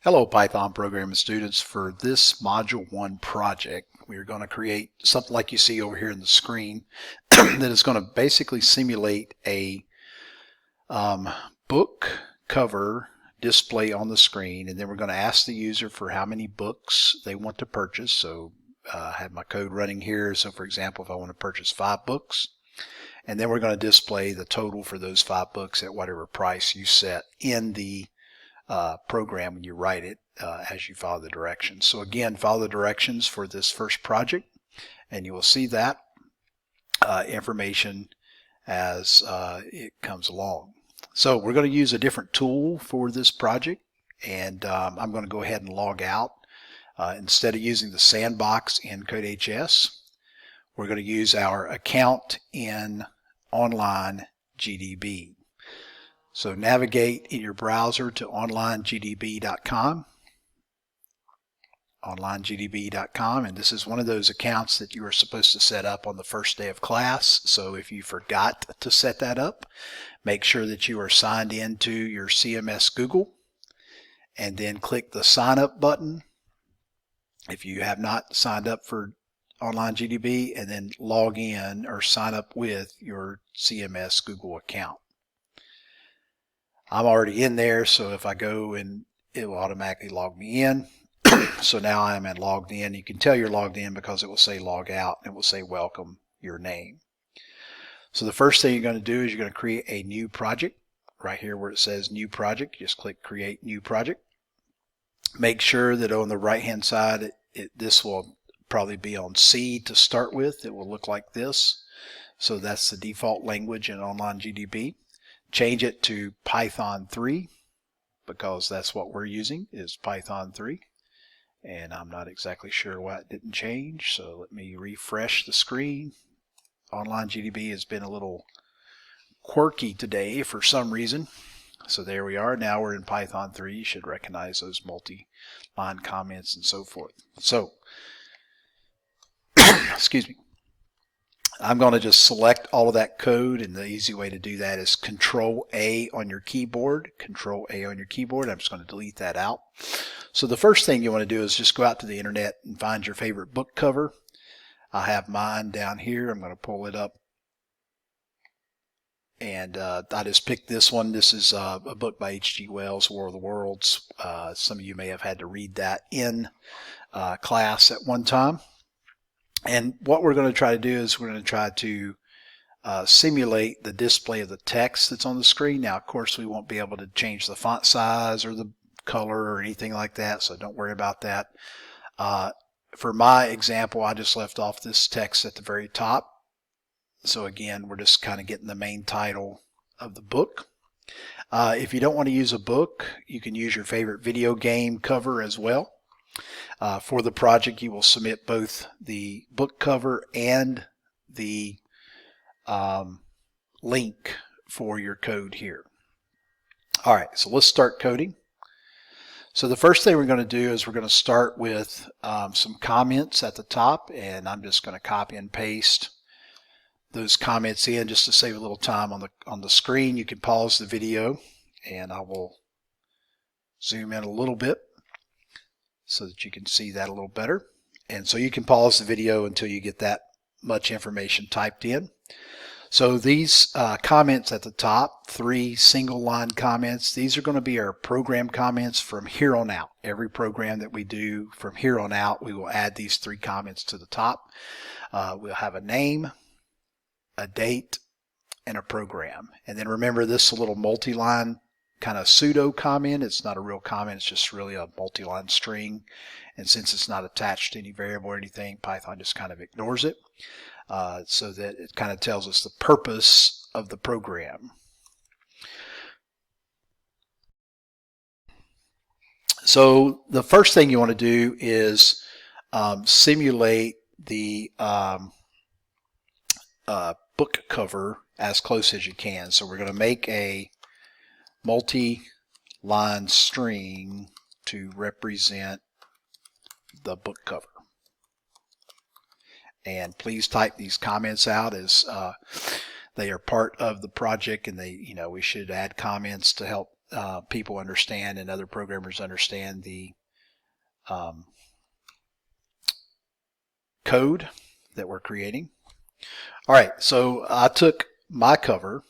Hello Python programming students. For this Module 1 project, we are going to create something like you see over here in the screen that is going to basically simulate a book cover display on the screen, and then we're going to ask the user for how many books they want to purchase. So I have my code running here. So for example, if I want to purchase 5 books, and then we're going to display the total for those 5 books at whatever price you set in the program when you write it as you follow the directions. So again, follow the directions for this first project and you will see that information as it comes along. So we're going to use a different tool for this project, and I'm going to go ahead and log out. Instead of using the sandbox in CodeHS, we're going to use our account in Online GDB. So navigate in your browser to onlinegdb.com, and this is one of those accounts that you are supposed to set up on the first day of class. So if you forgot to set that up, make sure that you are signed into your CMS Google, and then click the sign up button if you have not signed up for Online GDB, and then log in or sign up with your CMS Google account. I'm already in there, so if I go, and it will automatically log me in. So now I am logged in. You can tell you're logged in because it will say log out, and it will say welcome your name. So the first thing you're going to do is you're going to create a new project. Right here where it says new project, just click create new project. Make sure that on the right hand side, this will probably be on C to start with. It will look like this. So that's the default language in Online GDB. Change it to Python1 because that's what we're using, is Python1, and I'm not exactly sure why it didn't change, so let me refresh the screen. Online GDB has been a little quirky today for some reason. So there we are. Now we're in Python1. You should recognize those multi-line comments and so forth. So excuse me. I'm going to just select all of that code, and the easy way to do that is Control-A on your keyboard. Control-A on your keyboard. I'm just going to delete that out. So the first thing you want to do is just go out to the internet and find your favorite book cover. I have mine down here. I'm going to pull it up, and I just picked this one. This is a book by H.G. Wells, War of the Worlds. Some of you may have had to read that in class at one time. And what we're going to try to do is we're going to try to simulate the display of the text that's on the screen. Now, of course, we won't be able to change the font size or the color or anything like that, so don't worry about that. For my example, I just left off this text at the very top. So again, we're just kind of getting the main title of the book. If you don't want to use a book, you can use your favorite video game cover as well. For the project, you will submit both the book cover and the link for your code here. All right, so let's start coding. So the first thing we're going to do is we're going to start with some comments at the top, and I'm just going to copy and paste those comments in just to save a little time on the screen. You can pause the video, and I will zoom in a little bit so that you can see that a little better. And so you can pause the video until you get that much information typed in. So these comments at the top, 3 single line comments, these are going to be our program comments from here on out. Every program that we do from here on out, we will add these 3 comments to the top. We'll have a name, a date, and a program. And then remember, this little multi-line kind of pseudo comment. It's not a real comment. It's just really a multi-line string. And since it's not attached to any variable or anything, Python just kind of ignores it. So that it kind of tells us the purpose of the program. So the first thing you want to do is simulate the book cover as close as you can. So we're going to make a multi-line string to represent the book cover. And please type these comments out, as they are part of the project, and we should add comments to help people understand and other programmers understand the code that we're creating. All right, so I took my cover,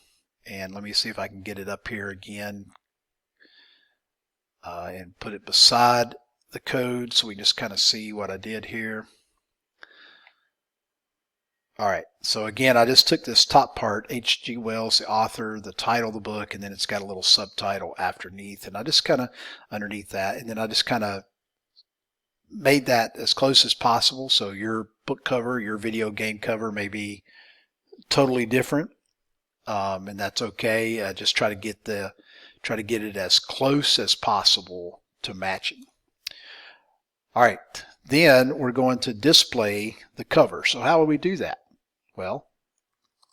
and let me see if I can get it up here again and put it beside the code so we can just kind of see what I did here. All right, so again, I just took this top part, H.G. Wells, the author, the title of the book, and then it's got a little subtitle underneath, and I just kind of underneath that, and then I just kind of made that as close as possible. So your book cover, your video game cover may be totally different, and that's okay. Just try to get it as close as possible to matching. All right, then we're going to display the cover. So how will we do that? Well,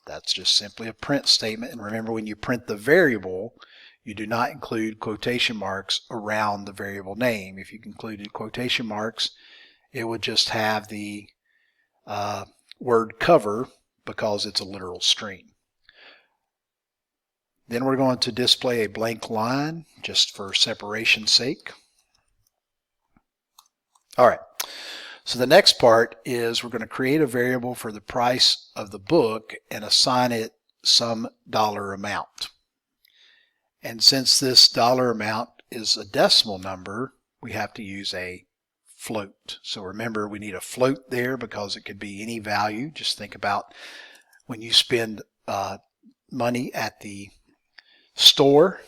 that's just simply a print statement. And remember, when you print the variable, you do not include quotation marks around the variable name. If you included quotation marks, it would just have the word cover because it's a literal string. Then we're going to display a blank line just for separation's sake. All right. So the next part is we're going to create a variable for the price of the book and assign it some dollar amount. And since this dollar amount is a decimal number, we have to use a float. So remember, we need a float there because it could be any value. Just think about when you spend money at the store,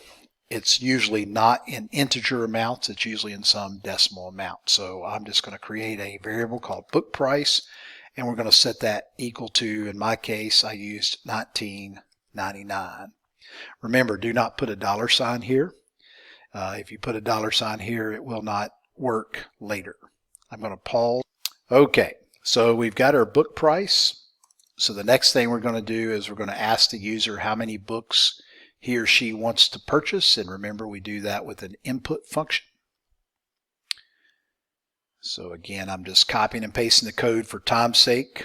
it's usually not in integer amounts, it's usually in some decimal amount. So I'm just going to create a variable called book price, and we're going to set that equal to, in my case, I used $19.99. Remember, do not put a dollar sign here. If you put a dollar sign here, it will not work later. I'm going to pause. Okay, so we've got our book price. So the next thing we're going to do is we're going to ask the user how many books he or she wants to purchase, and remember, we do that with an input function. So again, I'm just copying and pasting the code for time's sake,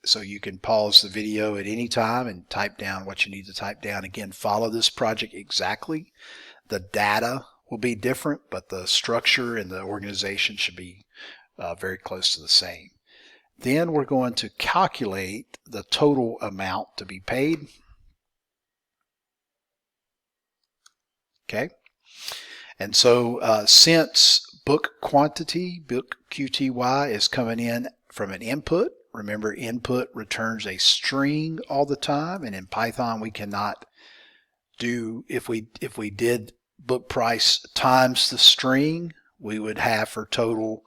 so you can pause the video at any time and type down what you need to type down. Again, follow this project exactly. The data will be different, but the structure and the organization should be very close to the same. Then we're going to calculate the total amount to be paid. Okay, and so since book quantity, book QTY, is coming in from an input, remember input returns a string all the time, and in Python we cannot do, if we did book price times the string, we would have for total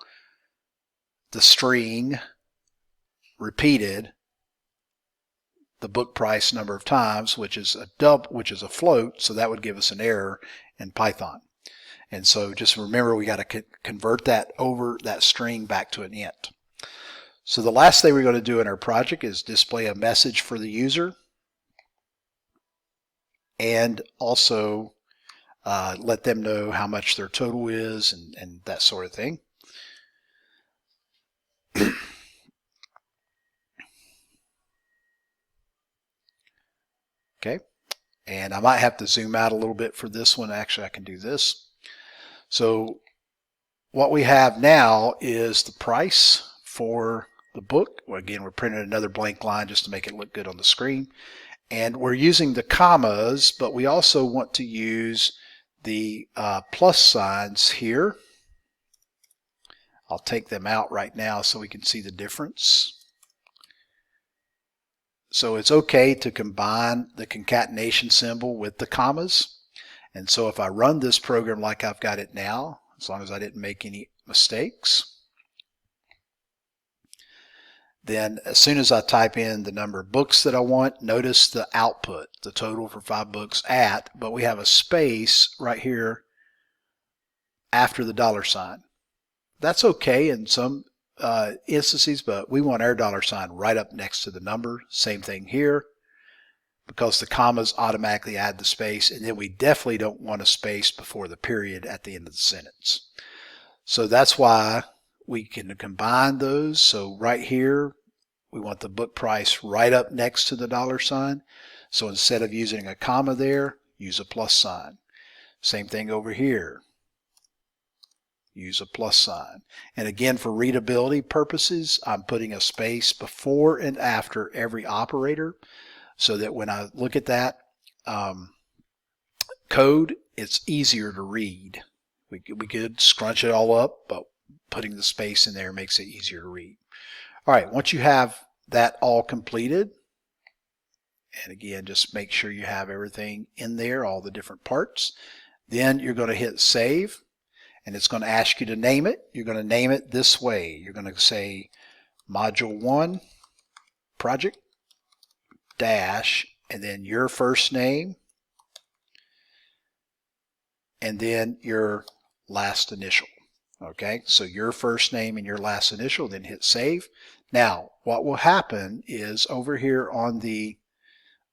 the string repeated the book price number of times, which is a float, so that would give us an error in Python. And so just remember, we got to convert that string back to an int. So the last thing we're going to do in our project is display a message for the user, and also let them know how much their total is and that sort of thing. Okay, and I might have to zoom out a little bit for this one. Actually, I can do this. So what we have now is the price for the book. Well, again, we're printing another blank line just to make it look good on the screen. And we're using the commas, but we also want to use the plus signs here. I'll take them out right now so we can see the difference. So it's okay to combine the concatenation symbol with the commas. And so if I run this program like I've got it now, as long as I didn't make any mistakes, then as soon as I type in the number of books that I want, notice the output, the total for 5 books but we have a space right here after the dollar sign. That's okay in some instances, but we want our dollar sign right up next to the number. Same thing here, because the commas automatically add the space, and then we definitely don't want a space before the period at the end of the sentence. So that's why we can combine those. So right here, we want the book price right up next to the dollar sign. So instead of using a comma there, use a plus sign. Same thing over here. Use a plus sign. And again, for readability purposes, I'm putting a space before and after every operator so that when I look at that code, it's easier to read. We could scrunch it all up, but putting the space in there makes it easier to read. All right, once you have that all completed, and again, just make sure you have everything in there, all the different parts, then you're going to hit save, and it's going to ask you to name it. You're going to name it this way. You're going to say Module1 project dash, and then your first name, and then your last initial. Okay, so your first name and your last initial, then hit save. Now, what will happen is over here on the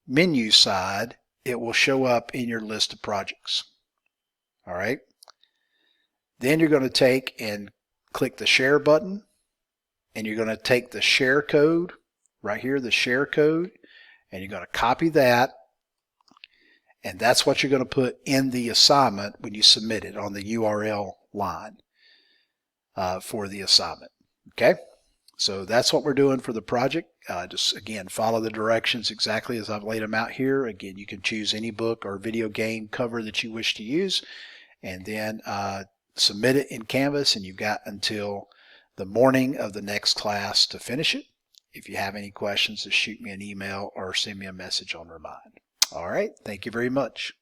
menu side, it will show up in your list of projects. All right. Then you're going to take and click the share button, and you're going to take the share code right here, the share code, and you're going to copy that, and that's what you're going to put in the assignment when you submit it on the URL line for the assignment. Okay, so that's what we're doing for the project. Just again, follow the directions exactly as I've laid them out here. Again, you can choose any book or video game cover that you wish to use, and then submit it in Canvas, and you've got until the morning of the next class to finish it. If you have any questions, just shoot me an email or send me a message on Remind. All right, thank you very much.